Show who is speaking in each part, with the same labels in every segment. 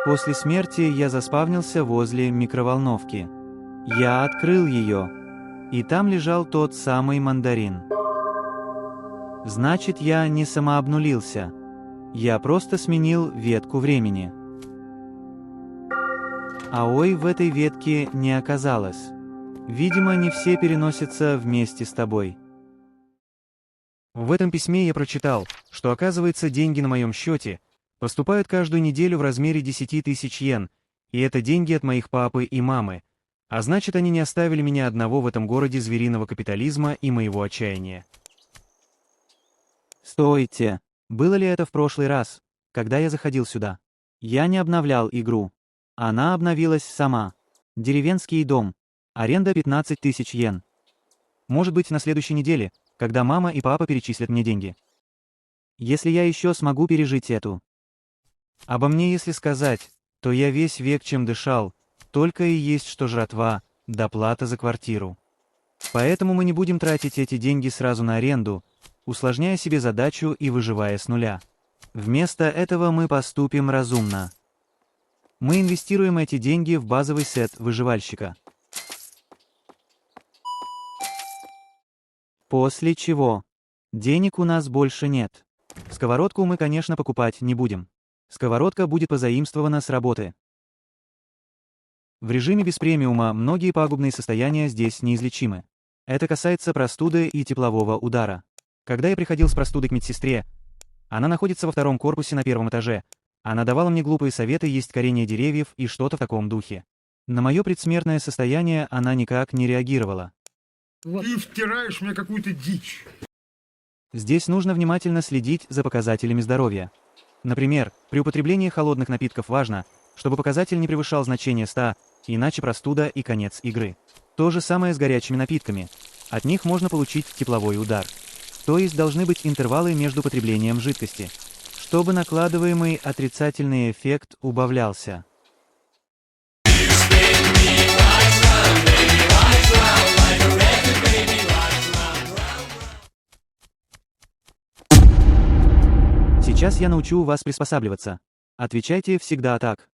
Speaker 1: После смерти я заспавнился возле микроволновки. Я открыл ее, и там лежал тот самый мандарин. Значит, я не самообнулился. Я просто сменил ветку времени. Аой в этой ветке не оказалось. Видимо, не все переносятся вместе с тобой. В этом письме я прочитал, что, оказывается, деньги на моем счете поступают каждую неделю в размере 10 тысяч йен, и это деньги от моих папы и мамы, а значит, они не оставили меня одного в этом городе звериного капитализма и моего отчаяния. Стойте! Было ли это в прошлый раз, когда я заходил сюда? Я не обновлял игру. Она обновилась сама. Деревенский дом. Аренда 15 тысяч йен. Может быть, на следующей неделе, когда мама и папа перечислят мне деньги. Если я еще смогу пережить эту. Обо мне, если сказать, то я весь век чем дышал, только и есть что жратва, доплата за квартиру. Поэтому мы не будем тратить эти деньги сразу на аренду, усложняя себе задачу и выживая с нуля. Вместо этого мы поступим разумно. Мы инвестируем эти деньги в базовый сет выживальщика. После чего? Денег у нас больше нет. Сковородку мы, конечно, покупать не будем. Сковородка будет позаимствована с работы. В режиме без премиума многие пагубные состояния здесь неизлечимы. Это касается простуды и теплового удара. Когда я приходил с простудой к медсестре, она находится во втором корпусе на первом этаже. Она давала мне глупые советы есть коренья деревьев и что-то в таком духе. На мое предсмертное состояние она никак не реагировала.
Speaker 2: Ты втираешь мне какую-то дичь.
Speaker 1: Здесь нужно внимательно следить за показателями здоровья. Например, при употреблении холодных напитков важно, чтобы показатель не превышал значение 100, иначе простуда и конец игры. То же самое с горячими напитками. От них можно получить тепловой удар. То есть должны быть интервалы между потреблением жидкости, чтобы накладываемый отрицательный эффект убавлялся. Сейчас я научу вас приспосабливаться. Отвечайте всегда так.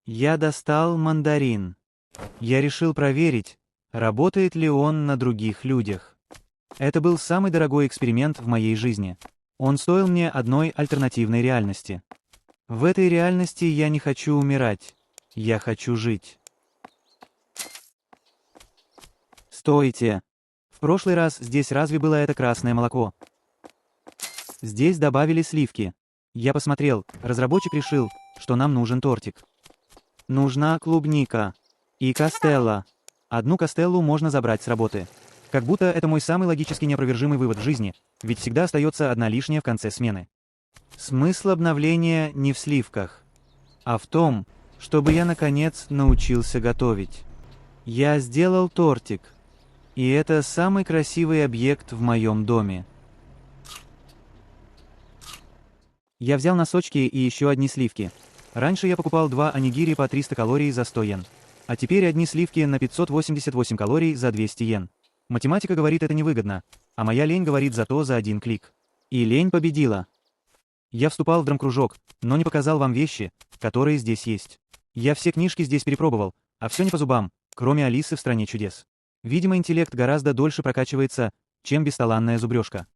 Speaker 1: Я достал мандарин. Я решил проверить, работает ли он на других людях. Это был самый дорогой эксперимент в моей жизни. Он стоил мне одной альтернативной реальности. В этой реальности я не хочу умирать. Я хочу жить. Стойте. В прошлый раз здесь разве было это красное молоко? Здесь добавили сливки. Я посмотрел, разработчик решил, что нам нужен тортик. Нужна клубника. И кастелла. Одну кастеллу можно забрать с работы. Как будто это мой самый логически неопровержимый вывод в жизни, ведь всегда остается одна лишняя в конце смены. Смысл обновления не в сливках, а в том, чтобы я наконец научился готовить. Я сделал тортик, и это самый красивый объект в моем доме. Я взял носочки и еще одни сливки. Раньше я покупал 2 онигири по 300 калорий за 100 йен. А теперь одни сливки на 588 калорий за 200 йен. Математика говорит, это невыгодно, а моя лень говорит зато за один клик. И лень победила. Я вступал в драмкружок, но не показал вам вещи, которые здесь есть. Я все книжки здесь перепробовал, а все не по зубам, кроме Алисы в стране чудес. Видимо, интеллект гораздо дольше прокачивается, чем бесталанная зубрежка.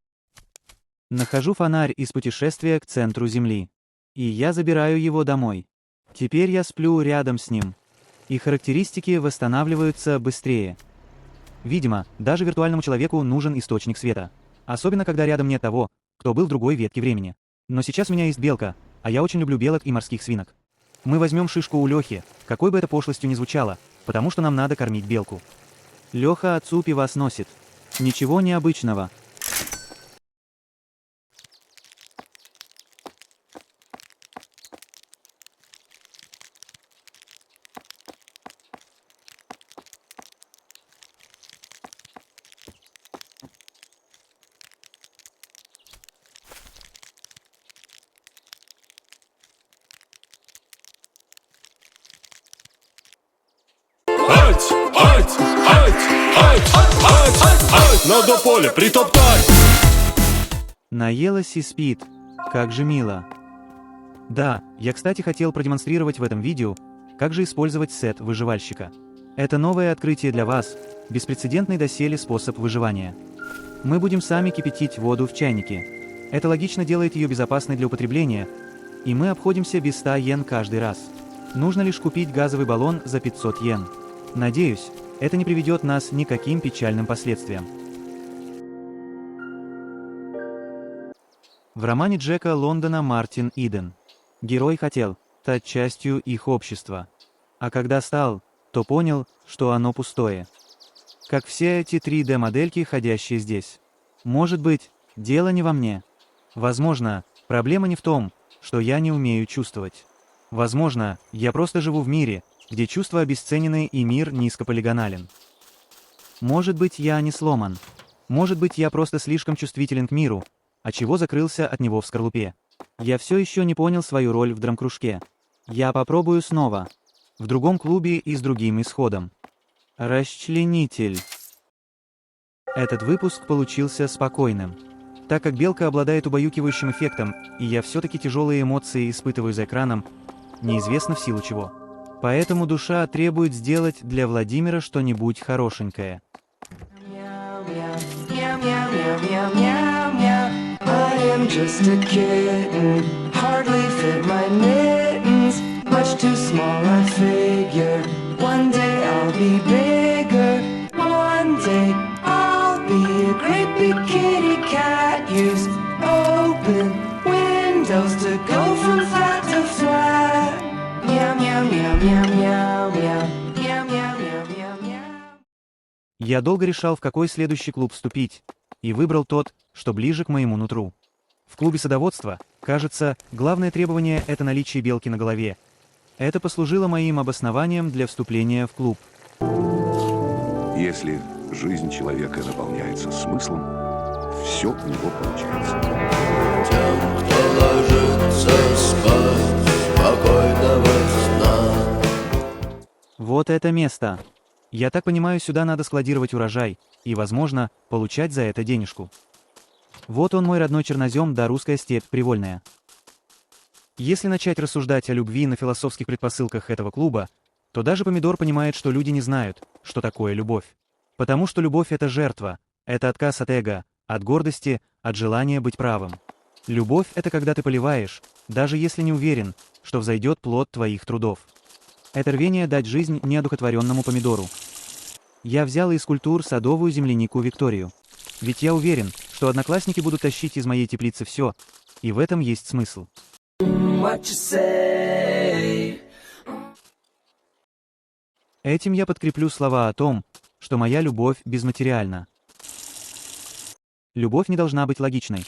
Speaker 1: Нахожу фонарь из путешествия к центру Земли. И я забираю его домой. Теперь я сплю рядом с ним. И характеристики восстанавливаются быстрее. Видимо, даже виртуальному человеку нужен источник света. Особенно, когда рядом нет того, кто был в другой ветке времени. Но сейчас у меня есть белка, а я очень люблю белок и морских свинок. Мы возьмем шишку у Лехи, какой бы это пошлостью ни звучало, потому что нам надо кормить белку. Леха отцу пивас носит. Ничего необычного.
Speaker 3: Надо поле притоптать.
Speaker 1: Наелась и спит. Как же мило. Да, я, кстати, хотел продемонстрировать в этом видео, как же использовать сет выживальщика. Это новое открытие для вас, беспрецедентный доселе способ выживания. Мы будем сами кипятить воду в чайнике. Это логично делает ее безопасной для употребления, и мы обходимся без 100 йен каждый раз. Нужно лишь купить газовый баллон за 500 йен. Надеюсь, это не приведет нас ни к каким печальным последствиям. В романе Джека Лондона Мартин Иден герой хотел стать частью их общества, а когда стал, то понял, что оно пустое. Как все эти 3D-модельки, ходящие здесь. Может быть, дело не во мне. Возможно, проблема не в том, что я не умею чувствовать. Возможно, я просто живу в мире, где чувства обесценены и мир низкополигонален. Может быть, я не сломан. Может быть, я просто слишком чувствителен к миру, отчего закрылся от него в скорлупе. Я все еще не понял свою роль в драмкружке. Я попробую снова. В другом клубе и с другим исходом. Расчленитель. Этот выпуск получился спокойным. Так как белка обладает убаюкивающим эффектом, и я все-таки тяжелые эмоции испытываю за экраном, неизвестно в силу чего. Поэтому душа требует сделать для Владимира что-нибудь хорошенькое.
Speaker 4: I am just a kitten, hardly fit my mittens, much too small I figure. One day I'll be bigger, one day I'll be a great big kitty cat. Use open windows to go from flat to flat. Meow meow meow meow meow meow meow meow meow meow meow.
Speaker 1: Я долго решал, в какой следующий клуб вступить, и выбрал тот, что ближе к моему нутру. В клубе садоводства, кажется, главное требование – это наличие белки на голове. Это послужило моим обоснованием для вступления в клуб.
Speaker 5: Если жизнь человека наполняется смыслом, все у него получается.
Speaker 3: Тем, кто ложится спать, спокойного сна.
Speaker 1: Вот это место. Я так понимаю, сюда надо складировать урожай и, возможно, получать за это денежку. Вот он, мой родной чернозем, да русская степь привольная. Если начать рассуждать о любви на философских предпосылках этого клуба, то даже помидор понимает, что люди не знают, что такое любовь. Потому что любовь — это жертва, это отказ от эго, от гордости, от желания быть правым. Любовь — это когда ты поливаешь, даже если не уверен, что взойдет плод твоих трудов. Это рвение дать жизнь неодухотворенному помидору. Я взял из культур садовую землянику Викторию. Ведь я уверен, что одноклассники будут тащить из моей теплицы все, и в этом есть смысл. Этим я подкреплю слова о том, что моя любовь безматериальна. Любовь не должна быть логичной.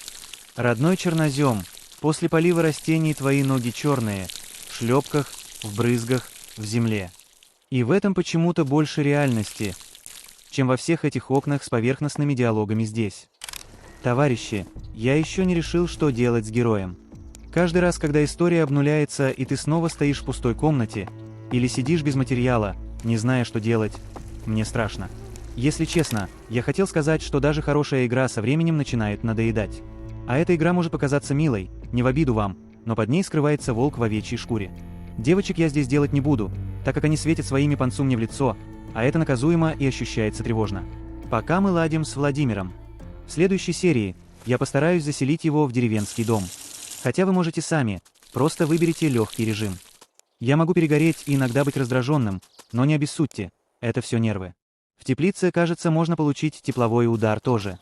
Speaker 1: Родной чернозем, после полива растений твои ноги черные, в шлепках, в брызгах, в земле. И в этом почему-то больше реальности, чем во всех этих окнах с поверхностными диалогами здесь. Товарищи, я еще не решил, что делать с героем. Каждый раз, когда история обнуляется, и ты снова стоишь в пустой комнате, или сидишь без материала, не зная, что делать, мне страшно. Если честно, я хотел сказать, что даже хорошая игра со временем начинает надоедать. А эта игра может показаться милой, не в обиду вам, но под ней скрывается волк в овечьей шкуре. Девочек я здесь делать не буду, так как они светят своими панцу мне в лицо, а это наказуемо и ощущается тревожно. Пока мы ладим с Владимиром. В следующей серии я постараюсь заселить его в деревенский дом. Хотя вы можете сами, просто выберите легкий режим. Я могу перегореть и иногда быть раздраженным, но не обессудьте, это все нервы. В теплице, кажется, можно получить тепловой удар тоже.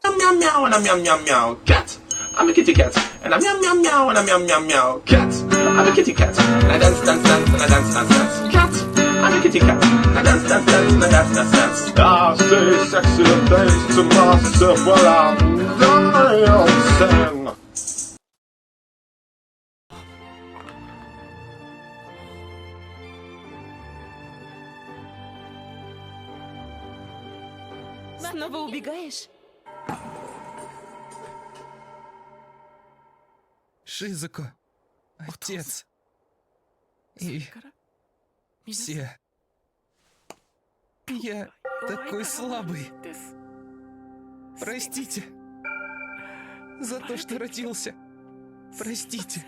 Speaker 6: Meow meow and a meow meow meow cat. I'm a kitty cat and a meow meow meow and a meow meow meow cat. I'm a kitty cat and I dance dance dance and I dance dance dance cat. I'm a kitty cat and I dance dance dance and I dance dance dance. I say sexy things to myself while I'm dancing.
Speaker 7: Снова убегаешь?
Speaker 8: Шизуко, отец и все. Я такой слабый. Простите за то, что родился. Простите.